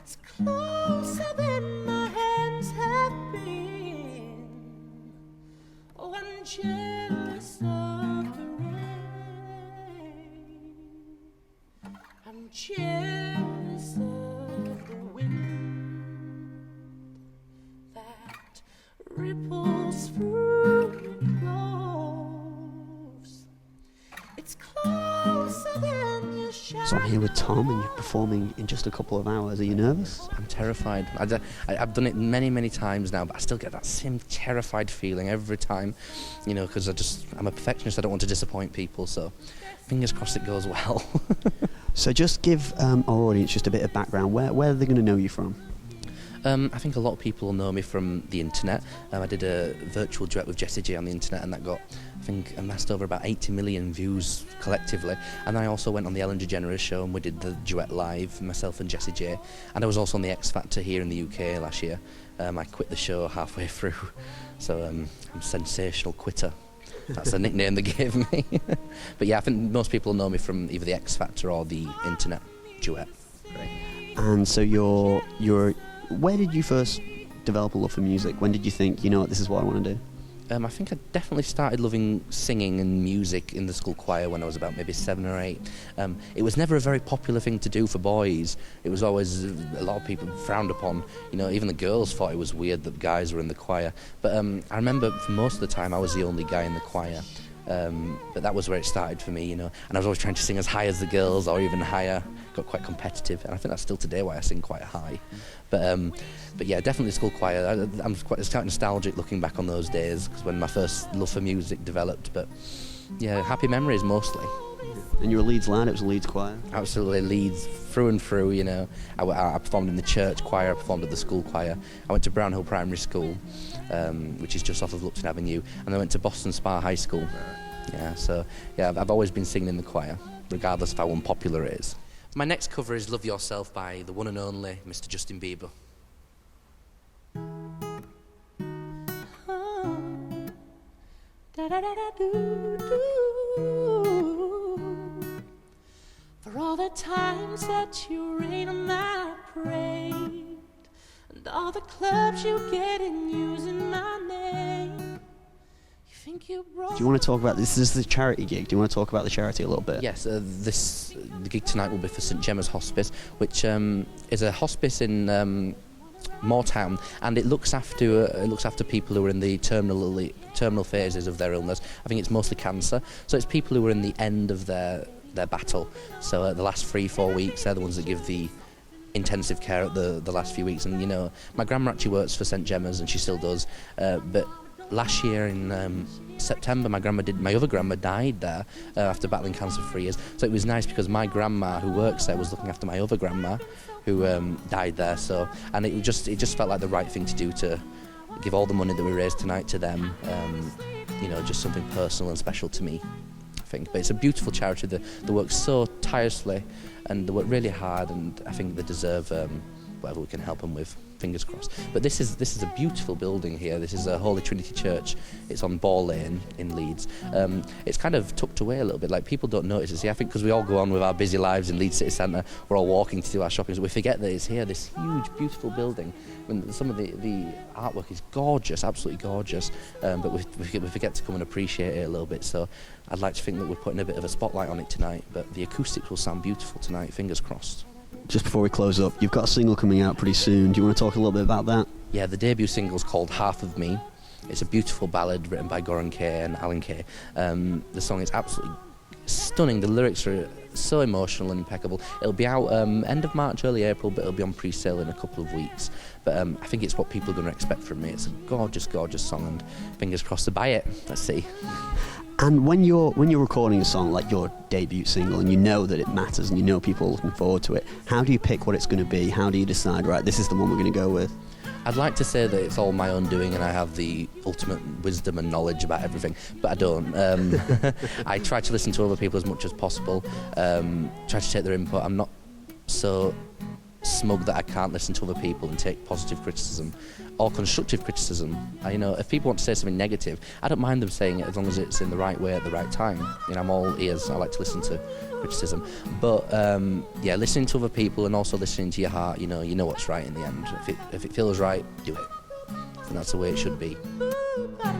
It's closer than my hands have been. Oh, I'm jealous of the rain. I'm jealous of the wind that ripples through your clothes. It's closer than your shadow. So I'm here with Tom, and you're performing in just a couple of hours. Are you nervous? I'm terrified. I've done it many, many times now, but I still get that same terrified feeling every time, you know, because I'm a perfectionist. I don't want to disappoint people, so fingers crossed it goes well. So just give our audience just a bit of background. Where are they going to know you from? I think a lot of people will know me from the internet. I did a virtual duet with Jessie J on the internet, and that got, I think, amassed over about 80 million views collectively. And then I also went on the Ellen DeGeneres show, and we did the duet live, myself and Jessie J. And I was also on the X Factor here in the UK last year. I quit the show halfway through, so I'm a sensational quitter. That's the nickname they gave me. But yeah, I think most people know me from either the X Factor or the internet duet. Great. And so you're where did you first develop a love for music? When did you think, you know what, this is what I want to do? I think I definitely started loving singing and music in the school choir when I was about maybe 7 or 8. It was never a very popular thing to do for boys. It was always a lot of people frowned upon. You know, even the girls thought it was weird that guys were in the choir. But I remember for most of the time I was the only guy in the choir. But that was where it started for me, you know. And I was always trying to sing as high as the girls or even higher. Got quite competitive, and I think that's still today why I sing quite high. But yeah, definitely school choir. It's quite nostalgic looking back on those days, because when my first love for music developed. But yeah, happy memories mostly. And you're a Leeds lad, it was a Leeds choir? Absolutely, Leeds through and through, you know. I performed in the church choir, I performed at the school choir. I went to Brownhill Primary School, which is just off of Lupton Avenue, and I went to Boston Spa High School. Yeah, so yeah, I've always been singing in the choir, regardless of how unpopular it is. My next cover is Love Yourself by the one and only Mr. Justin Bieber. For all the times that you rain on my parade, and all the clubs you get in using my name. You think you broke. Do you want to talk about this? This is the charity gig. Do you want to talk about the charity a little bit? Yes, the gig tonight will be for St Gemma's Hospice, which is a hospice in Moortown, and it looks after people who are in the terminal phases of their illness. I think it's mostly cancer, so it's people who are in the end of their battle. So the last 3-4 weeks, they're the ones that give the intensive care at the last few weeks. And you know, my grandma actually works for St Gemma's, and she still does. But last year in September, my other grandma died there after battling cancer for 3 years. So it was nice because my grandma, who works there, was looking after my other grandma, who died there. So, and it just felt like the right thing to do, to give all the money that we raised tonight to them. You know, just something personal and special to me, I think. But it's a beautiful charity. They work so tirelessly, and they work really hard, and I think they deserve whatever we can help them with. Fingers crossed. But this is a beautiful building here. This is a Holy Trinity Church. It's on Ball Lane in Leeds. It's kind of tucked away a little bit. Like, people don't notice it. See, I think because we all go on with our busy lives in Leeds City Centre, we're all walking to do our shopping, so we forget that it's here. This huge, beautiful building. When some of the artwork is gorgeous, absolutely gorgeous. But we forget to come and appreciate it a little bit. So I'd like to think that we're putting a bit of a spotlight on it tonight. But the acoustics will sound beautiful tonight. Fingers crossed. Just before we close up, you've got a single coming out pretty soon. Do you want to talk a little bit about that? Yeah, the debut single's called Half of Me. It's a beautiful ballad written by Goran Kay and Alan Kay. The song is absolutely stunning. The lyrics are so emotional and impeccable. It'll be out end of March, early April, but it'll be on pre-sale in a couple of weeks. But I think it's what people are going to expect from me. It's a gorgeous, gorgeous song, and fingers crossed to buy it. Let's see. And when you're recording a song like your debut single, and you know that it matters, and you know people are looking forward to it, how do you pick what it's going to be? How do you decide, right, this is the one we're going to go with? I'd like to say that it's all my own doing and I have the ultimate wisdom and knowledge about everything, but I don't. I try to listen to other people as much as possible, try to take their input. I'm not so smug that I can't listen to other people and take positive criticism or constructive criticism. If people want to say something negative, I don't mind them saying it as long as it's in the right way at the right time. I'm all ears. I like to listen to criticism. But listening to other people and also listening to your heart, you know what's right in the end. If it feels right, do it. And that's the way it should be. Ooh,